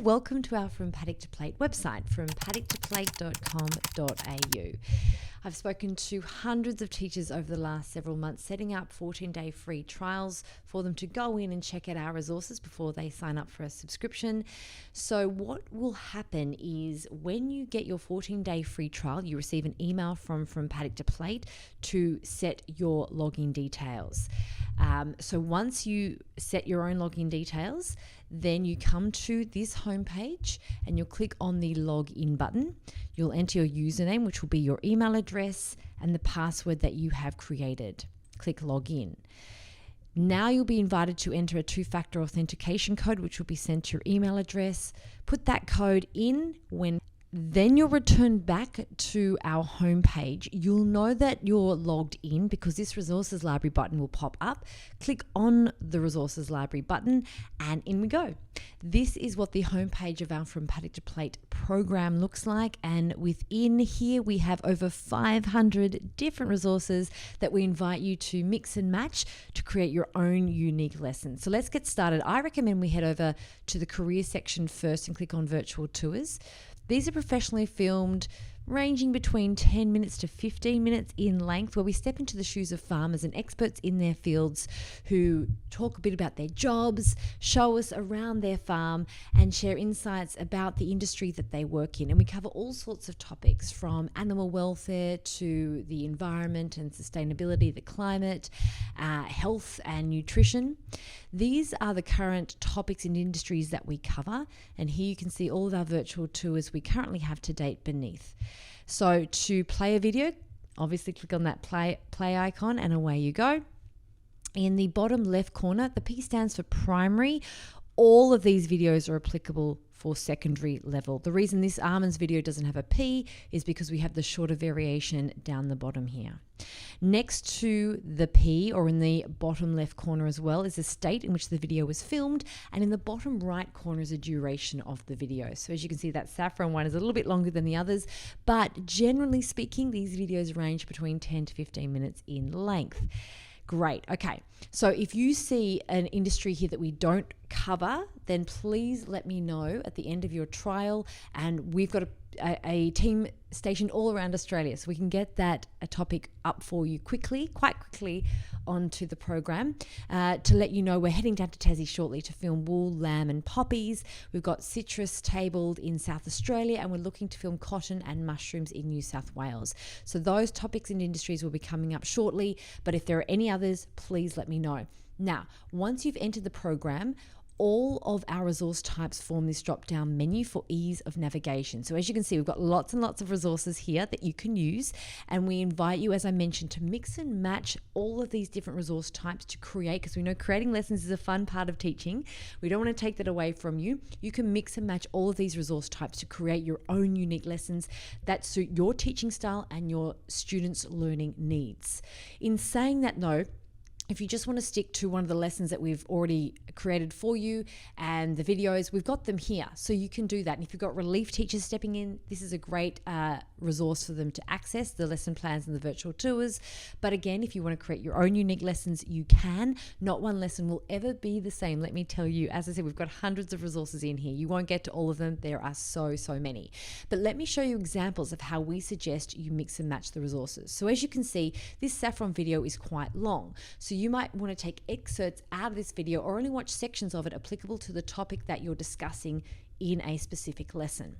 welcome to our From Paddock to Plate website, frompaddocktoplate.com.au. I've spoken to hundreds of teachers over the last several months, setting up 14-day free trials for them to go in and check out our resources before they sign up for a subscription. So what will happen is when you get your 14-day free trial, you receive an email from Paddock to Plate to set your login details. So once you set your own login details, then you come to this homepage and you'll click on the login button. You'll enter your username, which will be your email address and the password that you have created. Click login. Now you'll be invited to enter a two-factor authentication code, which will be sent to your email address. Put that code in. Then you'll return back to our homepage. You'll know that you're logged in because this resources library button will pop up. Click on the resources library button and in we go. This is what the homepage of our From Paddock to Plate program looks like, and within here we have over 500 different resources that we invite you to mix and match to create your own unique lesson. So let's get started. I recommend we head over to the career section first and click on virtual tours. These are professionally filmed, ranging between 10 minutes to 15 minutes in length, where we step into the shoes of farmers and experts in their fields who talk a bit about their jobs, show us around their farm, and share insights about the industry that they work in. And we cover all sorts of topics, from animal welfare to the environment and sustainability, the climate, health and nutrition. These are the current topics and industries that we cover, and here you can see all of our virtual tours we currently have to date beneath. So to play a video, obviously click on that play icon and away you go. In the bottom left corner, the P stands for primary. All of these videos are applicable for secondary level. The reason this almonds video doesn't have a P is because we have the shorter variation down the bottom here. Next to the P, or in the bottom left corner as well, is the state in which the video was filmed, and in the bottom right corner is the duration of the video. So as you can see, that saffron one is a little bit longer than the others, but generally speaking, these videos range between 10 to 15 minutes in length. Great. Okay. So if you see an industry here that we don't cover, then please let me know at the end of your trial. And we've got a team stationed all around Australia, so we can get that topic up for you quite quickly onto the program. To let you know, we're heading down to Tassie shortly to film wool, lamb and poppies. We've got citrus tabled in South Australia, and we're looking to film cotton and mushrooms in New South Wales. So those topics and industries will be coming up shortly, but if there are any others, please let me know. Now, once you've entered the program, all of our resource types form this drop-down menu for ease of navigation. So as you can see, we've got lots and lots of resources here that you can use, and we invite you, as I mentioned, to mix and match all of these different resource types to create, because we know creating lessons is a fun part of teaching. We don't want to take that away from you. You can mix and match all of these resource types to create your own unique lessons that suit your teaching style and your students' learning needs. In saying that though, if you just want to stick to one of the lessons that we've already created for you and the videos, we've got them here. So you can do that. And if you've got relief teachers stepping in, this is a great resource for them to access the lesson plans and the virtual tours. But again, if you want to create your own unique lessons, you can. Not one lesson will ever be the same. Let me tell you, as I said, we've got hundreds of resources in here. You won't get to all of them. There are so many. But let me show you examples of how we suggest you mix and match the resources. So as you can see, this saffron video is quite long. So you might want to take excerpts out of this video or only watch sections of it applicable to the topic that you're discussing in a specific lesson.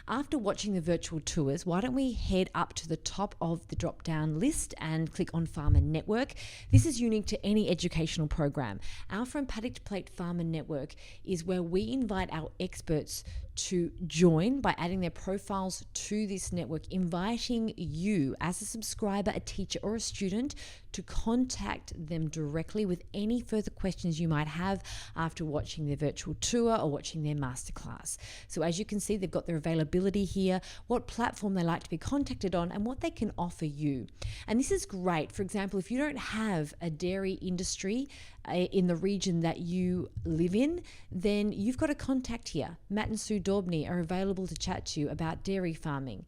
After watching the virtual tours, why don't we head up to the top of the drop-down list and click on Farmer Network. This is unique to any educational program. Our From Paddock to Plate Farmer Network is where we invite our experts to join by adding their profiles to this network, inviting you as a subscriber, a teacher or a student to contact them directly with any further questions you might have after watching their virtual tour or watching their masterclass. So as you can see, they've got their availability here, what platform they like to be contacted on, and what they can offer you. And this is great. For example, if you don't have a dairy industry in the region that you live in, then you've got a contact here. Matt and Sue Daubney are available to chat to you about dairy farming.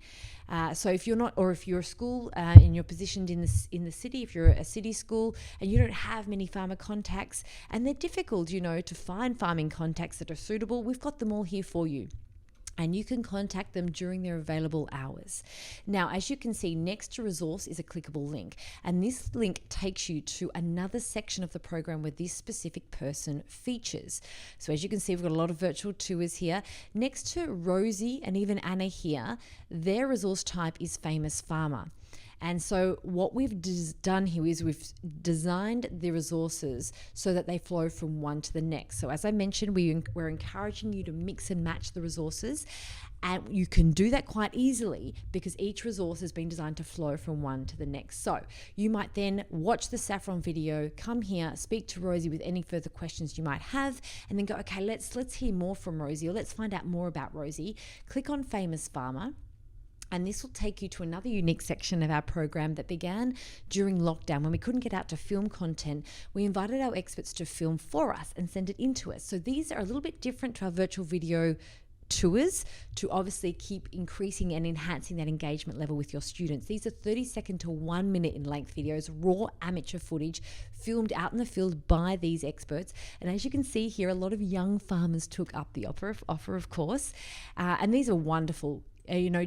So if you're not, or if you're a school and you're positioned in the city, if you're a city school and you don't have many farmer contacts, and they're difficult, to find farming contacts that are suitable, we've got them all here for you. And you can contact them during their available hours. Now, as you can see, next to resource is a clickable link. And this link takes you to another section of the program where this specific person features. So as you can see, we've got a lot of virtual tours here. Next to Rosie and even Anna here, their resource type is Famous Farmer. And so what we've done here is we've designed the resources so that they flow from one to the next. So as I mentioned, we're encouraging you to mix and match the resources, and you can do that quite easily because each resource has been designed to flow from one to the next. So you might then watch the Saffron video, come here, speak to Rosie with any further questions you might have, and then go, okay, let's hear more from Rosie, or let's find out more about Rosie. Click on Famous Farmer. And this will take you to another unique section of our program that began during lockdown. When we couldn't get out to film content, we invited our experts to film for us and send it in to us. So these are a little bit different to our virtual video tours to obviously keep increasing and enhancing that engagement level with your students. These are 30-second to 1 minute in length videos, raw amateur footage filmed out in the field by these experts. And as you can see here, a lot of young farmers took up the offer, of course. And these are wonderful.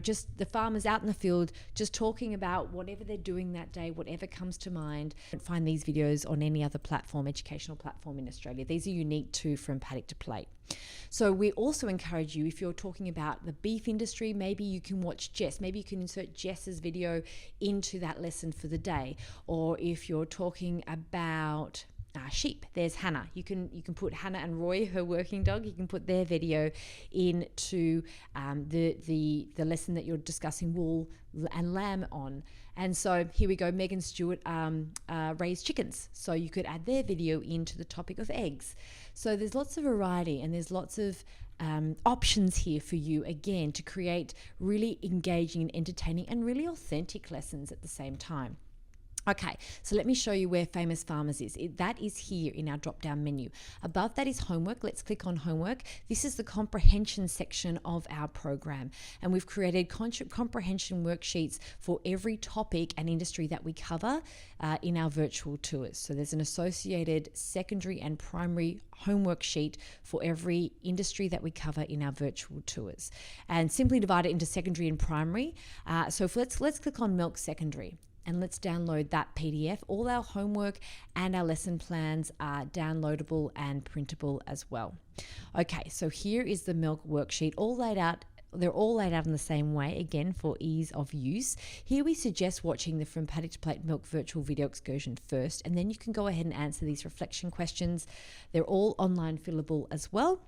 Just the farmers out in the field, just talking about whatever they're doing that day, whatever comes to mind. You don't find these videos on any other platform, educational platform in Australia. These are unique to From Paddock to Plate. So we also encourage you, if you're talking about the beef industry, maybe you can watch Jess. Maybe you can insert Jess's video into that lesson for the day. Or if you're talking about sheep, there's Hannah. You can put Hannah and Roy, her working dog, you can put their video into the lesson that you're discussing wool and lamb on. And so here we go, Megan Stewart raised chickens. So you could add their video into the topic of eggs. So there's lots of variety and there's lots of options here for you, again, to create really engaging and entertaining and really authentic lessons at the same time. Okay, so let me show you where Famous Farmers is. That is here in our drop-down menu. Above that is homework. Let's click on homework. This is the comprehension section of our program. And we've created comprehension worksheets for every topic and industry that we cover in our virtual tours. So there's an associated secondary and primary homework sheet for every industry that we cover in our virtual tours. And simply divide it into secondary and primary. So let's click on Milk Secondary. And let's download that PDF. All our homework and our lesson plans are downloadable and printable as well. Okay, so here is the milk worksheet, all laid out. They're all laid out in the same way, again, for ease of use. Here we suggest watching the From Paddock to Plate Milk virtual video excursion first, and then you can go ahead and answer these reflection questions. They're all online fillable as well,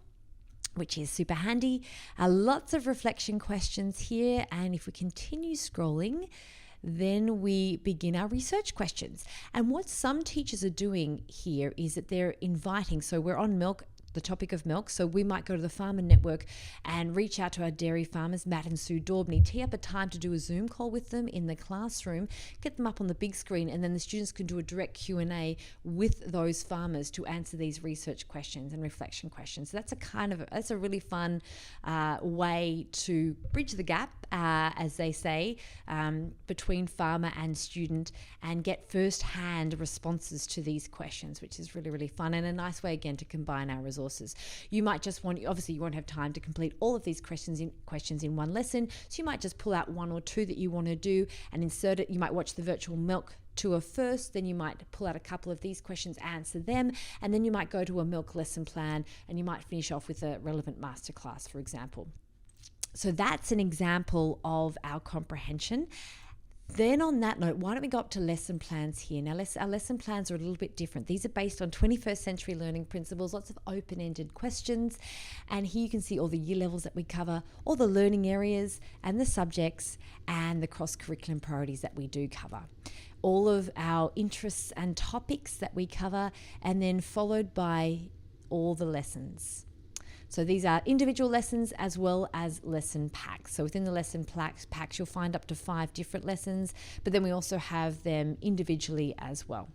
which is super handy. Lots of reflection questions here, and if we continue scrolling, then we begin our research questions. And what some teachers are doing here is that they're inviting, so we're on milk, the topic of milk, so we might go to the Farmer Network and reach out to our dairy farmers, Matt and Sue Daubney, tee up a time to do a Zoom call with them in the classroom, get them up on the big screen, and then the students can do a direct Q&A with those farmers to answer these research questions and reflection questions. So that's a really fun way to bridge the gap, as they say, between farmer and student, and get first-hand responses to these questions, which is really, really fun and a nice way, again, to combine our resources. You might just obviously you won't have time to complete all of these questions in one lesson, so you might just pull out one or two that you want to do and insert it. You might watch the virtual milk tour first, then you might pull out a couple of these questions, answer them, and then you might go to a milk lesson plan and you might finish off with a relevant masterclass, for example. So that's an example of our comprehension. Then on that note, why don't we go up to lesson plans here? Now, our lesson plans are a little bit different. These are based on 21st century learning principles, lots of open-ended questions. And here you can see all the year levels that we cover, all the learning areas and the subjects and the cross-curriculum priorities that we do cover. All of our interests and topics that we cover, and then followed by all the lessons. So these are individual lessons as well as lesson packs. So within the lesson packs, you'll find up to 5 different lessons, but then we also have them individually as well.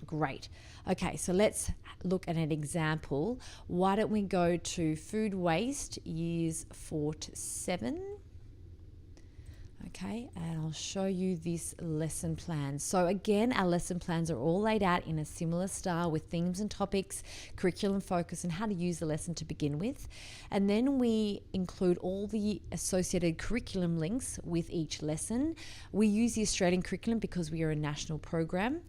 Great. Okay, so let's look at an example. Why don't we go to food waste, years 4 to 7. Okay, and I'll show you this lesson plan. So again, our lesson plans are all laid out in a similar style with themes and topics, curriculum focus, and how to use the lesson to begin with. And then we include all the associated curriculum links with each lesson. We use the Australian curriculum because we are a national program.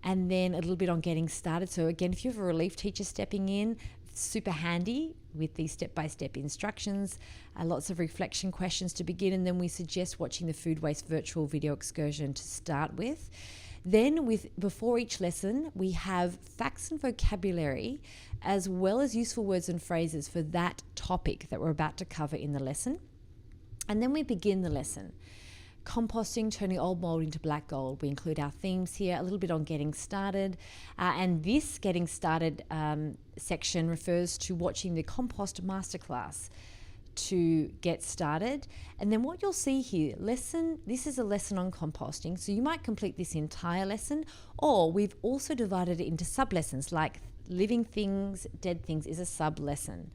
And then a little bit on getting started. So again, if you have a relief teacher stepping in, super handy with these step-by-step instructions, lots of reflection questions to begin, and then we suggest watching the food waste virtual video excursion to start with. Then before each lesson, we have facts and vocabulary as well as useful words and phrases for that topic that we're about to cover in the lesson. And then we begin the lesson. Composting, turning old mold into black gold. We include our themes here, a little bit on getting started. And this getting started section refers to watching the compost masterclass to get started. And then what you'll see here, this is a lesson on composting. So you might complete this entire lesson, or we've also divided it into sub-lessons, like living things, dead things is a sub-lesson.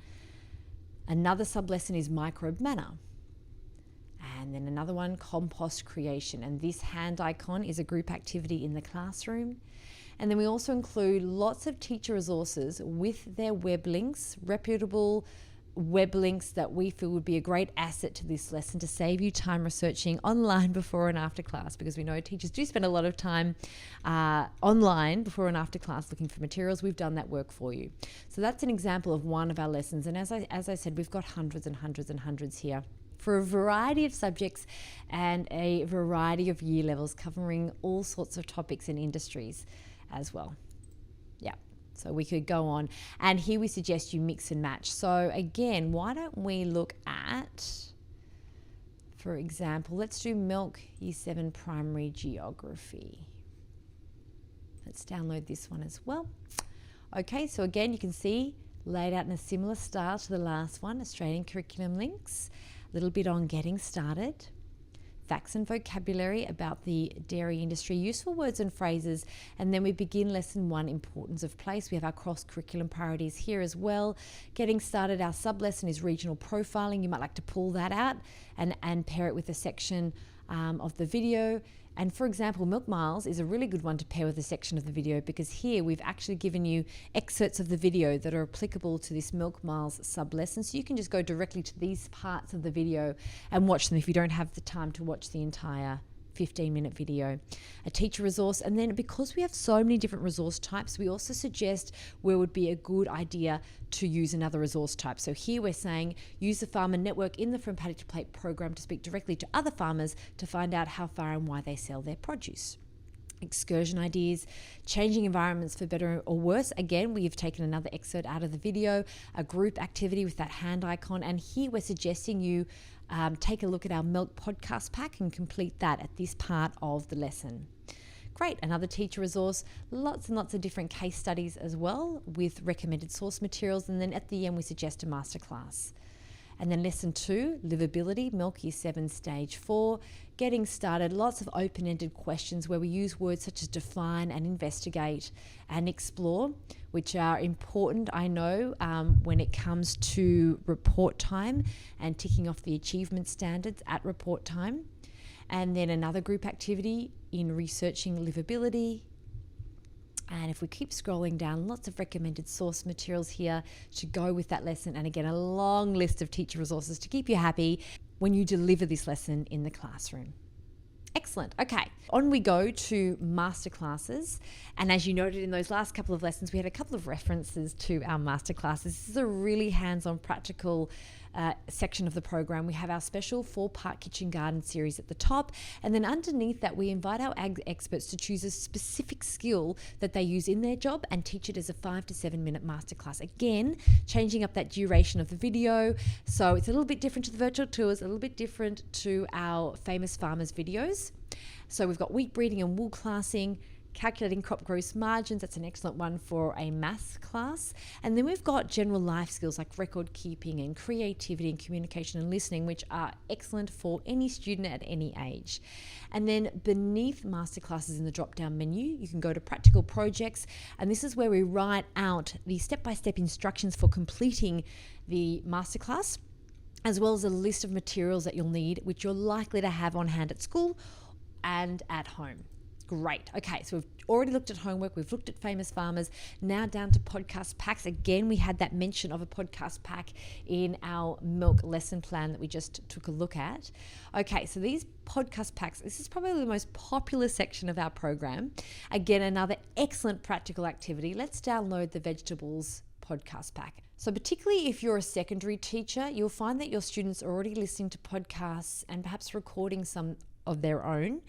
Another sub-lesson is microbe manner. And then another one, compost creation. And this hand icon is a group activity in the classroom. And then we also include lots of teacher resources with their web links, reputable web links that we feel would be a great asset to this lesson to save you time researching online before and after class, because we know teachers do spend a lot of time online before and after class looking for materials. We've done that work for you. So that's an example of one of our lessons. And as I said, we've got hundreds and hundreds and hundreds here, for a variety of subjects and a variety of year levels, covering all sorts of topics and industries as well. Yeah, so we could go on. And here we suggest you mix and match. So again, why don't we look at, for example, let's do Milk Year 7 Primary Geography. Let's download this one as well. Okay, so again, you can see laid out in a similar style to the last one, Australian curriculum links. A little bit on getting started, facts and vocabulary about the dairy industry, useful words and phrases, and then we begin lesson 1, importance of place. We have our cross-curriculum priorities here as well. Getting started, our sub-lesson is regional profiling. You might like to pull that out and pair it with a section of the video. And for example, Milk Miles is a really good one to pair with a section of the video, because here we've actually given you excerpts of the video that are applicable to this Milk Miles sub-lesson. So you can just go directly to these parts of the video and watch them if you don't have the time to watch the entire 15-minute video. A teacher resource, and then because we have so many different resource types, we also suggest where would be a good idea to use another resource type. So here we're saying use the farmer network in the From Paddock to Plate program to speak directly to other farmers to find out how far and why they sell their produce. Excursion ideas, changing environments for better or worse. Again, we have taken another excerpt out of the video, a group activity with that hand icon, and here we're suggesting you take a look at our Milk podcast pack and complete that at this part of the lesson. Great, another teacher resource, lots and lots of different case studies as well with recommended source materials, and then at the end we suggest a masterclass. And then lesson 2, livability, Milk Year 7 Stage 4, getting started, lots of open-ended questions where we use words such as define and investigate and explore, which are important, I know, when it comes to report time and ticking off the achievement standards at report time. And then another group activity in researching livability. And if we keep scrolling down, lots of recommended source materials here to go with that lesson. And again, a long list of teacher resources to keep you happy when you deliver this lesson in the classroom. Excellent. Okay, on we go to masterclasses. And as you noted in those last couple of lessons, we had a couple of references to our masterclasses. This is a really hands-on practical section of the program. We have our special 4-part kitchen garden series at the top, and then underneath that we invite our ag experts to choose a specific skill that they use in their job and teach it as a 5 to 7 minute masterclass. Again, changing up that duration of the video, so it's a little bit different to the virtual tours, a little bit different to our famous farmers videos. So we've got wheat breeding and wool classing, calculating crop gross margins. That's an excellent one for a maths class. And then we've got general life skills like record keeping and creativity and communication and listening, which are excellent for any student at any age. And then beneath Masterclasses in the drop-down menu, you can go to practical projects. And this is where we write out the step-by-step instructions for completing the masterclass, as well as a list of materials that you'll need, which you're likely to have on hand at school and at home. Great. Okay, so we've already looked at homework. We've looked at famous farmers. Now down to podcast packs. Again, we had that mention of a podcast pack in our milk lesson plan that we just took a look at. Okay, so these podcast packs, this is probably the most popular section of our program. Again, another excellent practical activity. Let's download the vegetables podcast pack. So particularly if you're a secondary teacher, you'll find that your students are already listening to podcasts and perhaps recording some of their own.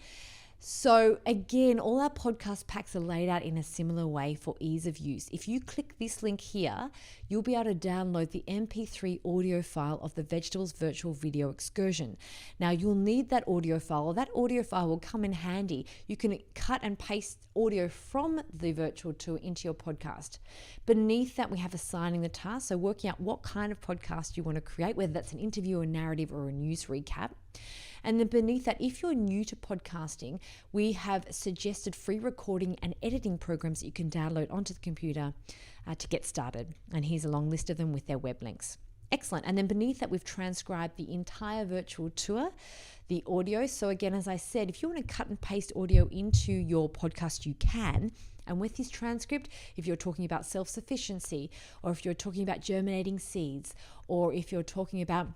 So again, all our podcast packs are laid out in a similar way for ease of use. If you click this link here, you'll be able to download the MP3 audio file of the Vegetables Virtual Video Excursion. Now you'll need that audio file. That audio file will come in handy. You can cut and paste audio from the virtual tour into your podcast. Beneath that, we have assigning the task. So working out what kind of podcast you want to create, whether that's an interview, a narrative, or a news recap. And then beneath that, if you're new to podcasting, we have suggested free recording and editing programs that you can download onto the computer to get started. And here's a long list of them with their web links. Excellent. And then beneath that, we've transcribed the entire virtual tour, the audio. So again, as I said, if you want to cut and paste audio into your podcast, you can. And with this transcript, if you're talking about self-sufficiency, or if you're talking about germinating seeds, or if you're talking about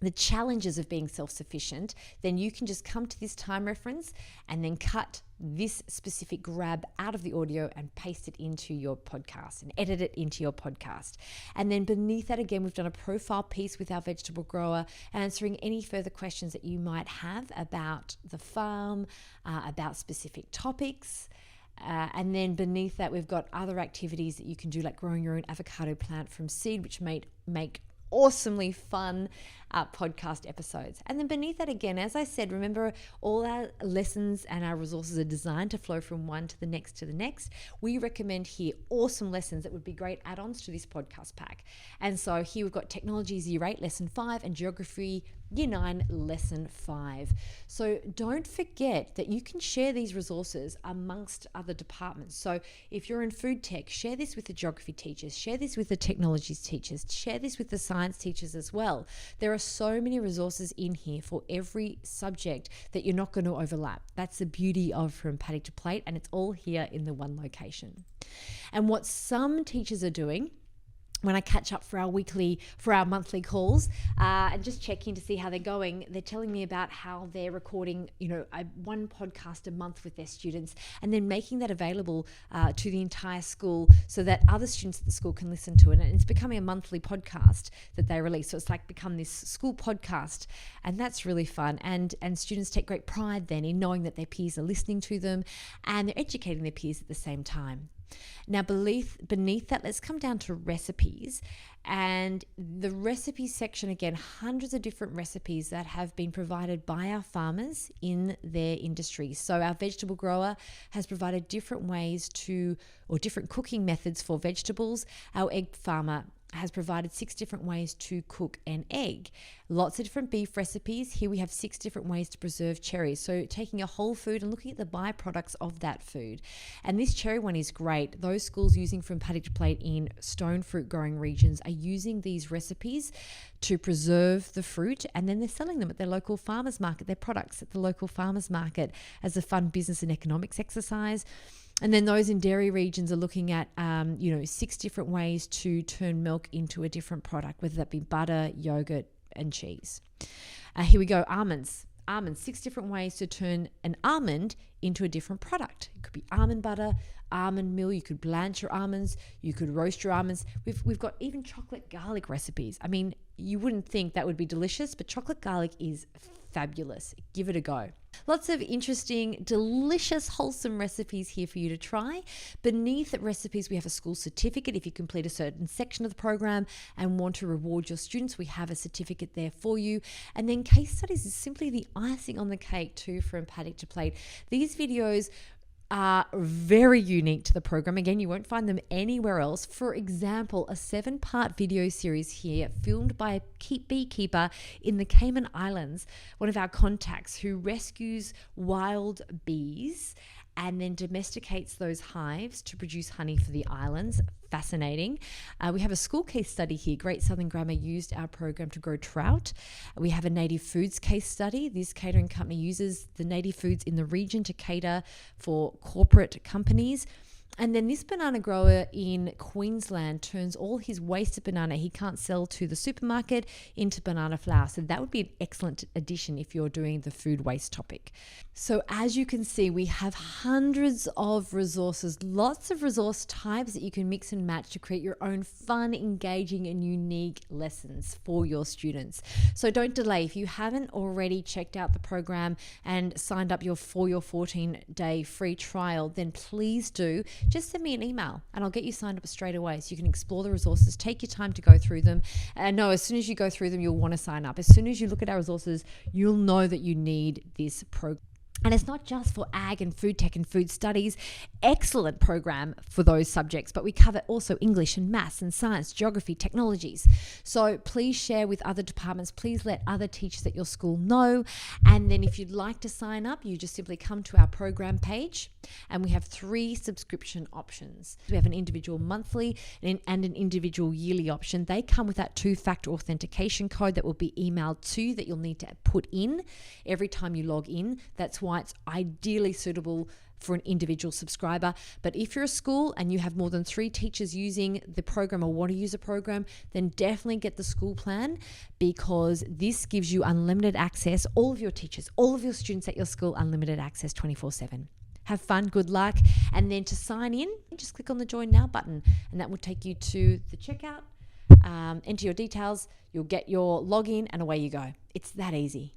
the challenges of being self-sufficient, then you can just come to this time reference and then cut this specific grab out of the audio and paste it into your podcast and edit it into your podcast. And then beneath that, again, we've done a profile piece with our vegetable grower, answering any further questions that you might have about the farm, about specific topics. And then beneath that, we've got other activities that you can do, like growing your own avocado plant from seed, which make awesomely fun podcast episodes. And then beneath that, again, as I said, remember all our lessons and our resources are designed to flow from one to the next to the next. We recommend here awesome lessons that would be great add-ons to this podcast pack. And so here we've got Technologies Year 8 Lesson 5 and Geography Year 9 Lesson 5. So don't forget that you can share these resources amongst other departments. So if you're in food tech, share this with the geography teachers, share this with the technologies teachers, share this with the science teachers as well. There are so many resources in here for every subject that you're not going to overlap. That's the beauty of From Paddock to Plate, and it's all here in the one location. And what some teachers are doing, when I catch up for our monthly calls and just check in to see how they're going, they're telling me about how they're recording, one podcast a month with their students and then making that available to the entire school so that other students at the school can listen to it. And it's becoming a monthly podcast that they release. So it's like become this school podcast, and that's really fun. And students take great pride then in knowing that their peers are listening to them and they're educating their peers at the same time. Now beneath that, let's come down to recipes. And the recipes section, again, hundreds of different recipes that have been provided by our farmers in their industry. So our vegetable grower has provided different different cooking methods for vegetables. Our egg farmer has provided 6 different ways to cook an egg. Lots of different beef recipes. Here we have 6 different ways to preserve cherries. So taking a whole food and looking at the byproducts of that food. And this cherry one is great. Those schools using From Paddock to Plate in stone fruit growing regions are using these recipes to preserve the fruit, and then they're selling them at their local farmers market, their products at the local farmers market as a fun business and economics exercise. And then those in dairy regions are looking at, 6 different ways to turn milk into a different product, whether that be butter, yogurt, and cheese. Here we go, almonds. 6 different ways to turn an almond into a different product. It could be almond butter, almond meal. You could blanch your almonds. You could roast your almonds. We've got even chocolate garlic recipes. I mean, you wouldn't think that would be delicious, but chocolate garlic is fabulous. Give it a go. Lots of interesting, delicious, wholesome recipes here for you to try. Beneath recipes, we have a school certificate. If you complete a certain section of the program and want to reward your students, we have a certificate there for you. And then case studies is simply the icing on the cake too, From Paddock to Plate. These videos are very unique to the program. Again, you won't find them anywhere else. For example, a 7-part video series here filmed by a beekeeper in the Cayman Islands, one of our contacts who rescues wild bees and then domesticates those hives to produce honey for the islands. Fascinating. We have a school case study here. Great Southern Grammar used our program to grow trout. We have a native foods case study. This catering company uses the native foods in the region to cater for corporate companies. And then this banana grower in Queensland turns all his wasted banana he can't sell to the supermarket into banana flour. So that would be an excellent addition if you're doing the food waste topic. So as you can see, we have hundreds of resources, lots of resource types that you can mix and match to create your own fun, engaging and unique lessons for your students. So don't delay. If you haven't already checked out the program and signed up for your 14-day free trial, then please do. Just send me an email and I'll get you signed up straight away so you can explore the resources, take your time to go through them. And no, as soon as you go through them, you'll want to sign up. As soon as you look at our resources, you'll know that you need this program. And it's not just for ag and food tech and food studies. Excellent program for those subjects, but we cover also English and maths and science, geography, technologies. So please share with other departments. Please let other teachers at your school know. And then if you'd like to sign up, you just simply come to our program page and we have 3 subscription options. We have an individual monthly and an individual yearly option. They come with that 2-factor authentication code that will be emailed to you that you'll need to put in every time you log in. That's why it's ideally suitable for an individual subscriber. But if you're a school and you have more than 3 teachers using the program or want to use a program, then definitely get the school plan, because this gives you unlimited access, all of your teachers, all of your students at your school, unlimited access 24/7. Have fun, good luck. And then to sign in, just click on the Join Now button and that will take you to the checkout. Enter your details, you'll get your login and away you go. It's that easy.